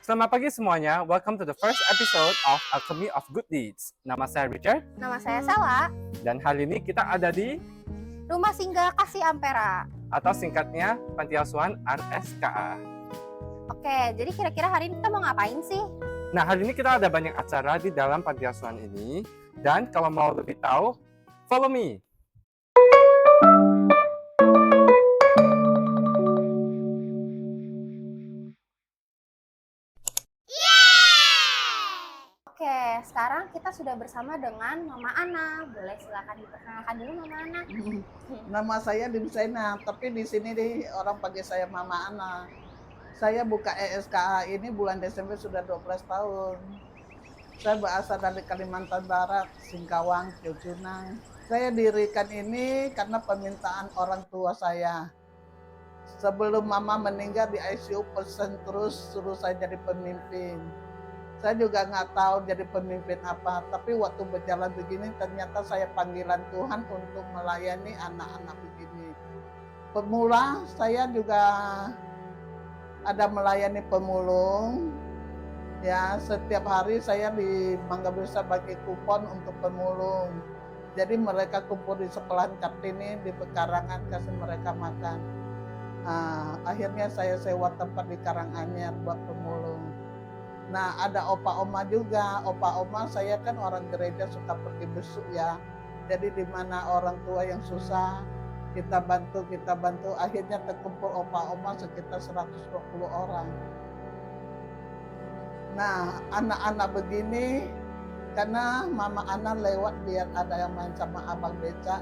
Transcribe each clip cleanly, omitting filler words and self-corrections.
Selamat pagi semuanya, welcome to the first episode of Alchemy of Good Deeds. Nama saya Richard, Nama saya Sela, dan hari ini kita ada di, Rumah Singgah Kasih Ampera. atau singkatnya Panti Asuhan RSKA. Oke, jadi kira-kira hari ini kita mau ngapain sih? Nah, hari ini kita ada banyak acara di dalam Panti Asuhan ini, dan kalau mau lebih tahu, follow me. Oke, sekarang kita sudah bersama dengan Mama Ana. Boleh silakan diperkenalkan dulu Mama Ana. Nama saya Dimsena, tapi di sini orang panggil saya Mama Ana. Saya buka ESKA ini bulan Desember sudah 12 tahun. Saya berasal dari Kalimantan Barat, Singkawang, Ciucunang. Saya dirikan ini karena permintaan orang tua saya. Sebelum mama meninggal di ICU, pesan terus suruh saya jadi pemimpin. Saya juga nggak tahu jadi pemimpin apa, tapi waktu berjalan begini ternyata saya panggilan Tuhan untuk melayani anak-anak begini. Pemula saya juga ada melayani pemulung. Ya, setiap hari saya di Mangga Besar bagi kupon untuk pemulung. Jadi mereka kumpul di sekolahan Kartini di pekarangan, kasih mereka makan. Akhirnya saya sewa tempat di Karanganyar buat pemulung. Nah, ada opa-oma juga. Opa-oma saya kan orang gereja suka pergi besuk ya. Jadi di mana orang tua yang susah, kita bantu. Akhirnya terkumpul opa-oma sekitar 120 orang. Nah, anak-anak begini, karena Mama Ana lewat biar ada yang main sama abang beca.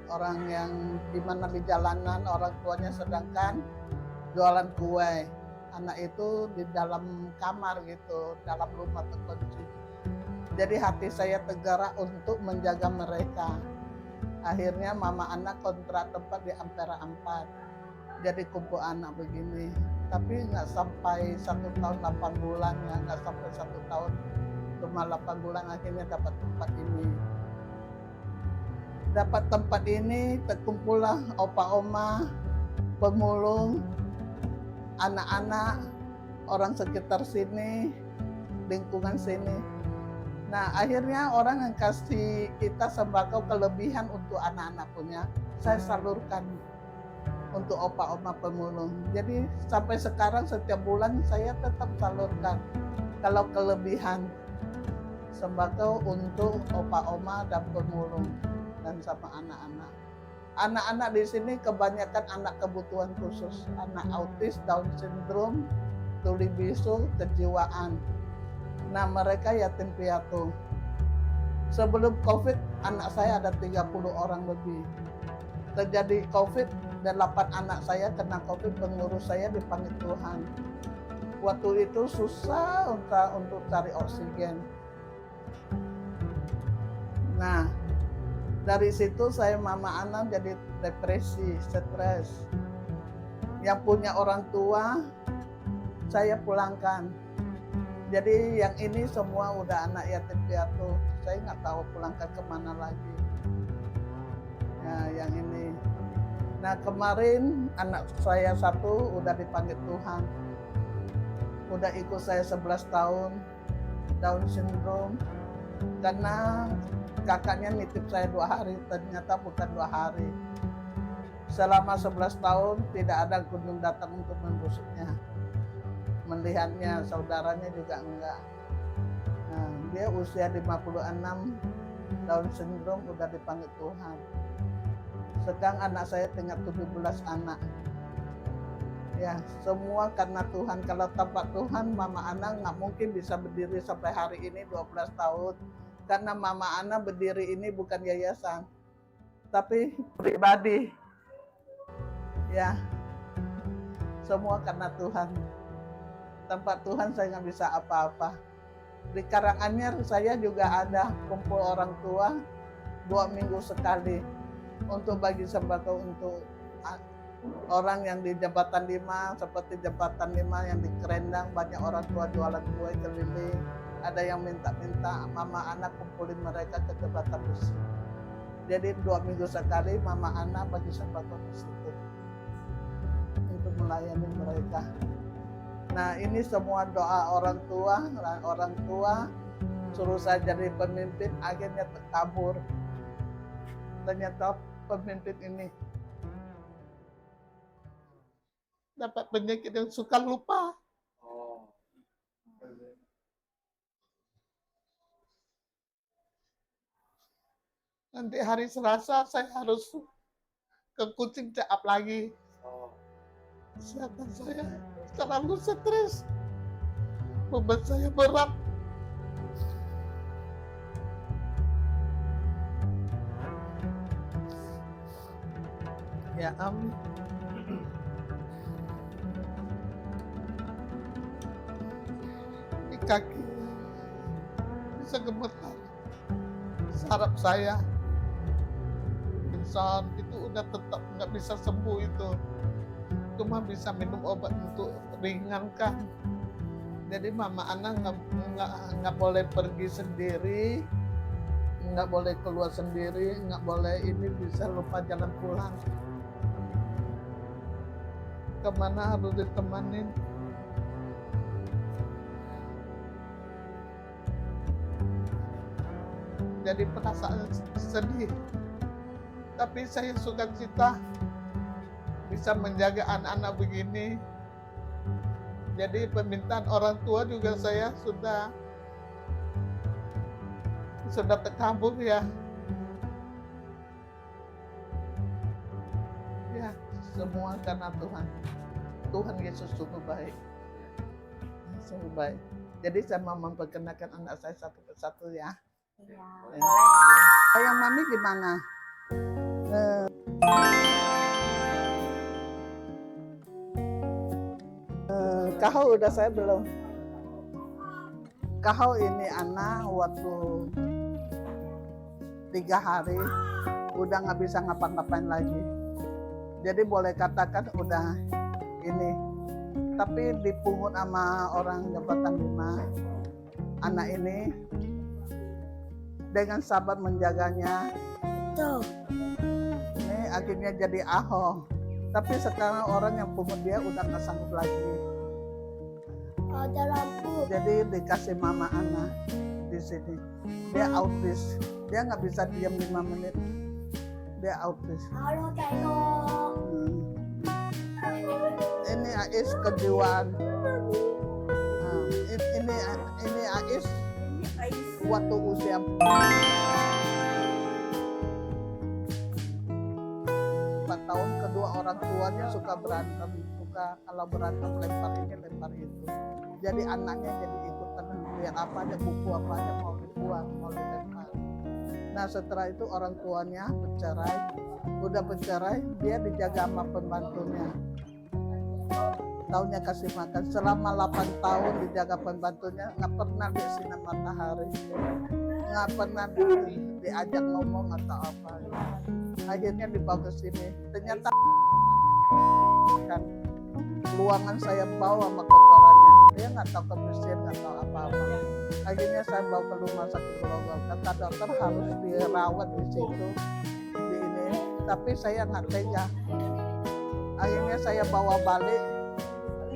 Orang yang dimana di jalanan, orang tuanya sedangkan jualan kue. Anak itu di dalam kamar gitu, dalam rumah terkunci. Jadi hati saya tergerak untuk menjaga mereka. Akhirnya Mama Ana kontrak tempat di Ampera 4. Jadi kumpul anak begini. Tapi nggak sampai 1 tahun 8 bulan ya, nggak sampai 1 tahun. Cuma 8 bulan akhirnya dapat tempat ini. Dapat tempat ini terkumpullah opa-oma, pemulung, anak-anak, orang sekitar sini, lingkungan sini. Nah, akhirnya orang yang kasih kita sembako kelebihan untuk anak-anak punya, saya salurkan untuk opa-oma pemulung. Jadi sampai sekarang setiap bulan saya tetap salurkan kalau kelebihan sembako untuk opa-oma dan pemulung dan sama anak-anak. Anak-anak di sini kebanyakan anak kebutuhan khusus, anak autis, Down syndrome, tuli bisu, kejiwaan. Nah, mereka yatim piatu. Sebelum COVID, anak saya ada 30 orang lebih. Terjadi COVID, 8 anak saya kena COVID, pengurus saya dipanggil Tuhan. Waktu itu susah untuk cari oksigen. Nah, dari situ saya Mama Ana jadi depresi, stres. Yang punya orang tua saya pulangkan. Jadi yang ini semua udah anak yatim piatu. Saya nggak tahu pulangkan kemana lagi. Nah, yang ini. Nah, kemarin anak saya satu udah dipanggil Tuhan. Udah ikut saya 11 tahun, Down syndrome. Karena kakaknya nitip saya 2 hari, ternyata bukan 2 hari. Selama 11 tahun tidak ada kunjung datang untuk membusuknya. Melihatnya, saudaranya juga enggak. Nah, dia usia 56, Down syndrome udah dipanggil Tuhan. Sekarang anak saya tinggal 17 anak. Ya, semua karena Tuhan. Kalau tanpa Tuhan, Mama Ana nggak mungkin bisa berdiri sampai hari ini 12 tahun. Karena Mama Ana berdiri ini bukan yayasan, tapi pribadi. Ya, semua karena Tuhan. Tanpa Tuhan saya nggak bisa apa-apa. Di Karanganyar saya juga ada kumpul orang tua 2 minggu sekali untuk bagi sembako untuk orang yang di Jembatan 5, seperti Jembatan 5 yang di Kerendang, banyak orang tua jualan kue keliling. Ada yang minta-minta, Mama Ana kumpulin mereka ke Jembatan Besi. Jadi 2 minggu sekali Mama Ana bagi sembako di situ untuk melayani mereka. Nah ini semua doa orang tua suruh saya jadi pemimpin, akhirnya terkabur. Ternyata pemimpin ini dapat penyakit yang suka lupa. Nanti hari Selasa saya harus ke Kucing check up lagi. Kesehatan saya terlalu stres, beban saya berat. Ya amin. Di kaki bisa gemetar. Saraf saya pingsan itu udah tetap nggak bisa sembuh itu. Cuma bisa minum obat untuk ringankan. Jadi mama Ana nggak boleh pergi sendiri, nggak boleh keluar sendiri, nggak boleh ini, bisa lupa jalan pulang. Kemana harus ditemanin. Jadi perasaan sedih. Tapi saya sukacita bisa menjaga anak-anak begini. Jadi permintaan orang tua juga saya sudah terkabul ya. Ya, semua karena Tuhan. Tuhan Yesus sungguh baik. Sungguh baik. Jadi saya mau memperkenalkan anak saya satu persatu ya. Iya, Ya. boleh. Yang mami gimana? Kahau udah saya belum. Kahau ini anak waktu 3 hari udah nggak bisa ngapa-ngapain lagi. Jadi boleh katakan udah ini. Tapi dipungut sama orang jabatan 5. Anak ini dengan sabar menjaganya. Tuh. Ini akhirnya jadi Aho. Tapi sekarang orang yang pungut dia udah nggak sanggup lagi. Ada lampu. Jadi dikasih mama Ana di sini. Dia autis. Dia nggak bisa diam 5 menit. Dia autis. Halo Teno. Ini Ais kejiwaan. Nah, ini Ais waktu usia 4 tahun. Kedua orang tuanya suka berantem, kalau berantem lempar ini lempar itu. Jadi anaknya jadi ikutan lihat apa aja, buku apa aja mau dibuang, mau dilempar. Nah setelah itu orang tuanya bercerai. Udah bercerai, dia dijaga sama pembantunya. Tahunnya kasih makan selama 8 tahun dijaga pembantunya, nggak pernah dia sinar matahari, nggak pernah diajak ngomong atau apa. Akhirnya dibawa ke sini, ternyata kan ruangan saya bawa sama kotorannya, dia nggak tahu kebersihan, nggak tahu apa-apa. Akhirnya saya bawa ke rumah sakit Grogol, kata dokter harus dirawat di situ, di ini. Tapi saya nggak tega. Akhirnya saya bawa balik,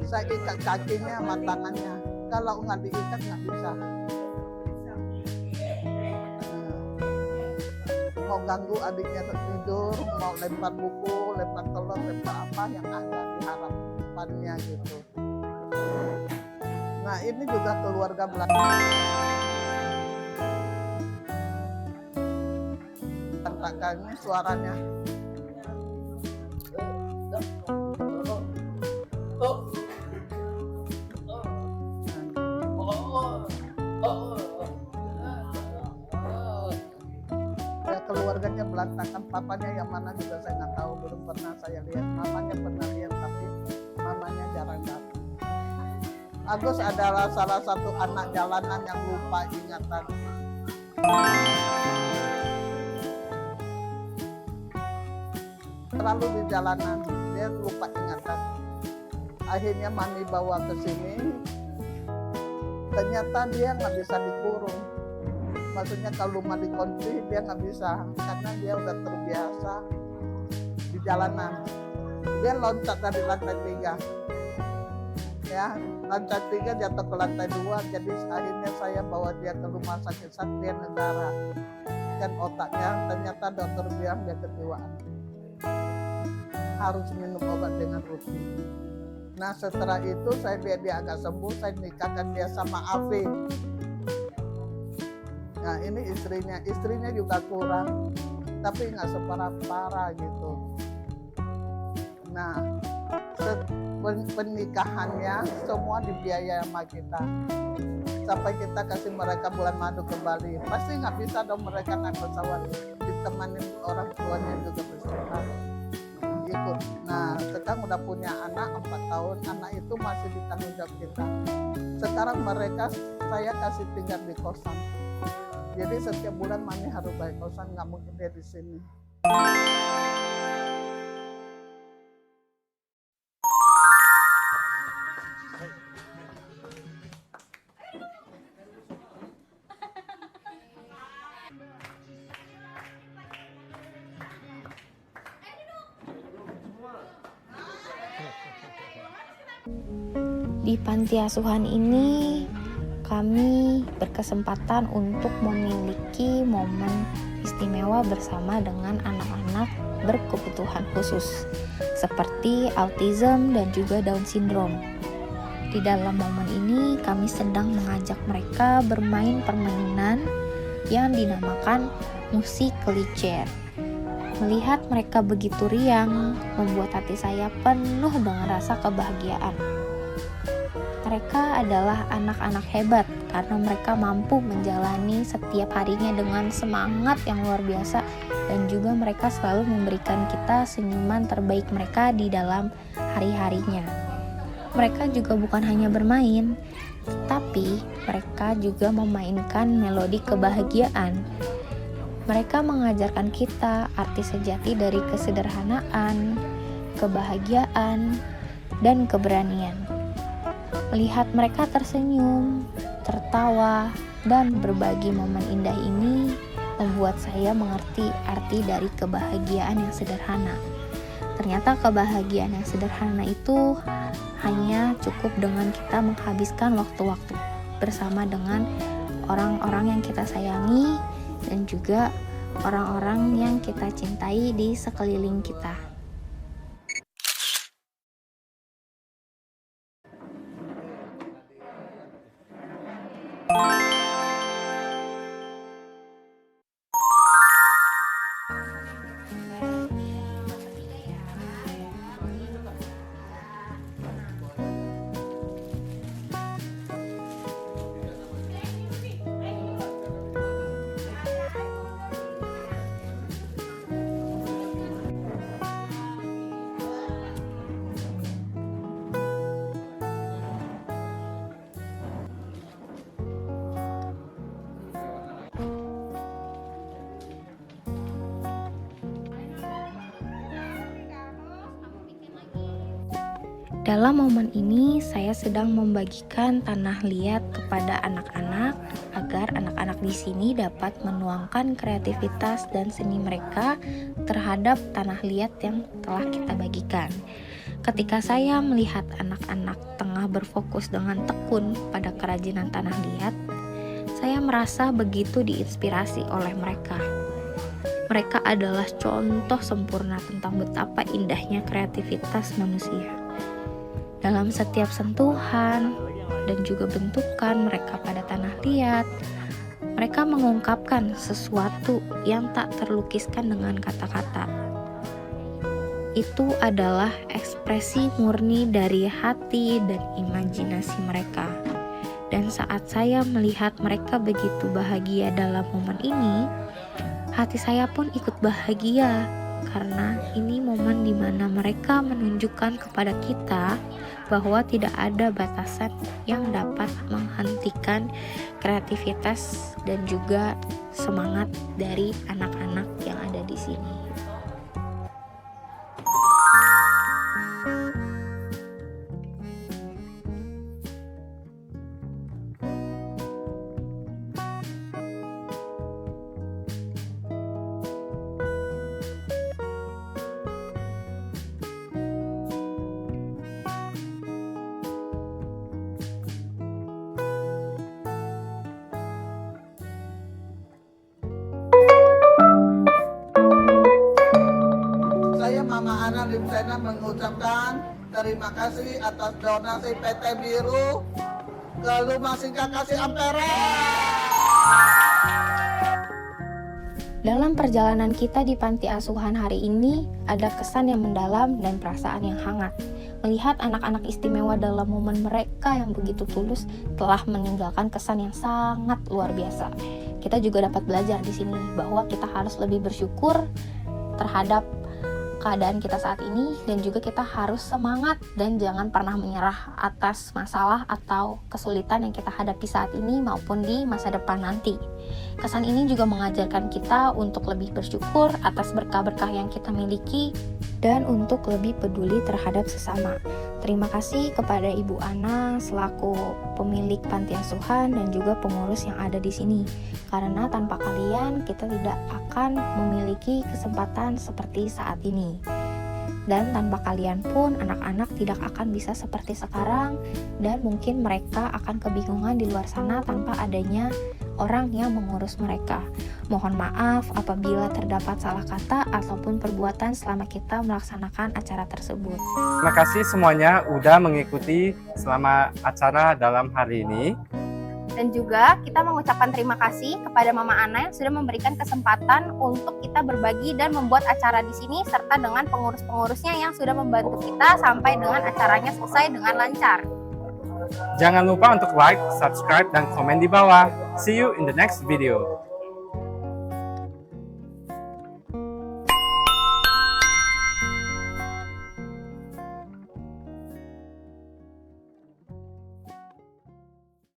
saya ikat kakinya sama tangannya. Kalau nggak diikat nggak bisa. Mau ganggu adiknya tidur, mau lempar buku, lempar telur, lempar apa yang ada di harapannya gitu. Nah ini juga keluarga belakang. Tantangannya suaranya. Ya keluarganya berantakan, papanya yang mana juga saya nggak tahu, belum pernah saya lihat. Mamanya pernah lihat tapi mamanya jarang datang. Agus adalah salah satu anak jalanan yang lupa ingatan. Terlalu di jalanan, dia lupa ingatan. Akhirnya mami bawa ke sini, ternyata dia nggak bisa dikurung. Maksudnya kalau rumah dikunci dia nggak bisa, karena dia udah terbiasa di jalanan. Dia loncat dari lantai 3. ya, lantai 3 jatuh ke lantai 2. Jadi akhirnya saya bawa dia ke rumah sakit Satria Negara, dan otaknya ternyata dokter bilang dia kejiwaan, harus minum obat dengan rutin. Nah setelah itu saya lihat dia agak sembuh, saya nikahkan dia sama Afif. Nah ini istrinya juga kurang, tapi nggak separah-parah gitu. Nah pernikahannya semua dibiayai sama kita, sampai kita kasih mereka bulan madu ke Bali. Pasti nggak bisa dong mereka naik pesawat, ditemani orang tuanya juga bersehat ikut. Nah sekarang udah punya anak 4 tahun, anak itu masih ditanggung jawab kita. Sekarang mereka saya kasih tinggal di kosan, jadi setiap bulan Mami harus bayar kosan, nggak mungkin dia di sini. Di panti asuhan ini kami berkesempatan untuk memiliki momen istimewa bersama dengan anak-anak berkebutuhan khusus seperti autism dan juga Down syndrome. Di dalam momen ini kami sedang mengajak mereka bermain permainan yang dinamakan musical chair. Melihat mereka begitu riang membuat hati saya penuh dengan rasa kebahagiaan. Mereka adalah anak-anak hebat karena mereka mampu menjalani setiap harinya dengan semangat yang luar biasa, dan juga mereka selalu memberikan kita senyuman terbaik mereka di dalam hari-harinya. Mereka juga bukan hanya bermain, tetapi mereka juga memainkan melodi kebahagiaan. Mereka mengajarkan kita arti sejati dari kesederhanaan, kebahagiaan, dan keberanian. Melihat mereka tersenyum, tertawa, dan berbagi momen indah ini membuat saya mengerti arti dari kebahagiaan yang sederhana. Ternyata kebahagiaan yang sederhana itu hanya cukup dengan kita menghabiskan waktu-waktu bersama dengan orang-orang yang kita sayangi dan juga orang-orang yang kita cintai di sekeliling kita. Dalam momen ini, saya sedang membagikan tanah liat kepada anak-anak agar anak-anak di sini dapat menuangkan kreativitas dan seni mereka terhadap tanah liat yang telah kita bagikan. Ketika saya melihat anak-anak tengah berfokus dengan tekun pada kerajinan tanah liat, saya merasa begitu diinspirasi oleh mereka. Mereka adalah contoh sempurna tentang betapa indahnya kreativitas manusia. Dalam setiap sentuhan dan juga bentukan mereka pada tanah liat, mereka mengungkapkan sesuatu yang tak terlukiskan dengan kata-kata. Itu adalah ekspresi murni dari hati dan imajinasi mereka. Dan saat saya melihat mereka begitu bahagia dalam momen ini, hati saya pun ikut bahagia, karena ini momen di mana mereka menunjukkan kepada kita bahwa tidak ada batasan yang dapat menghentikan kreativitas dan juga semangat dari anak-anak yang ada di sini. Ana Limsena mengucapkan terima kasih atas donasi PT Biru ke Rumah Singkat Kasih Ampera. Dalam perjalanan kita di panti asuhan hari ini, ada kesan yang mendalam dan perasaan yang hangat. Melihat anak-anak istimewa dalam momen mereka yang begitu tulus telah meninggalkan kesan yang sangat luar biasa. Kita juga dapat belajar di sini bahwa kita harus lebih bersyukur terhadap keadaan kita saat ini, dan juga kita harus semangat dan jangan pernah menyerah atas masalah atau kesulitan yang kita hadapi saat ini maupun di masa depan nanti. Kesan ini juga mengajarkan kita untuk lebih bersyukur atas berkah-berkah yang kita miliki dan untuk lebih peduli terhadap sesama. Terima kasih kepada Ibu Ana selaku pemilik panti asuhan dan juga pengurus yang ada di sini. Karena tanpa kalian kita tidak akan memiliki kesempatan seperti saat ini. Dan tanpa kalian pun anak-anak tidak akan bisa seperti sekarang, dan mungkin mereka akan kebingungan di luar sana tanpa adanya orang yang mengurus mereka. Mohon maaf apabila terdapat salah kata ataupun perbuatan selama kita melaksanakan acara tersebut. Terima kasih semuanya udah mengikuti selama acara dalam hari ini. Dan juga kita mengucapkan terima kasih kepada Mama Ana yang sudah memberikan kesempatan untuk kita berbagi dan membuat acara di sini, serta dengan pengurus-pengurusnya yang sudah membantu kita sampai dengan acaranya selesai dengan lancar. Jangan lupa untuk like, subscribe, dan komen di bawah. See you in the next video.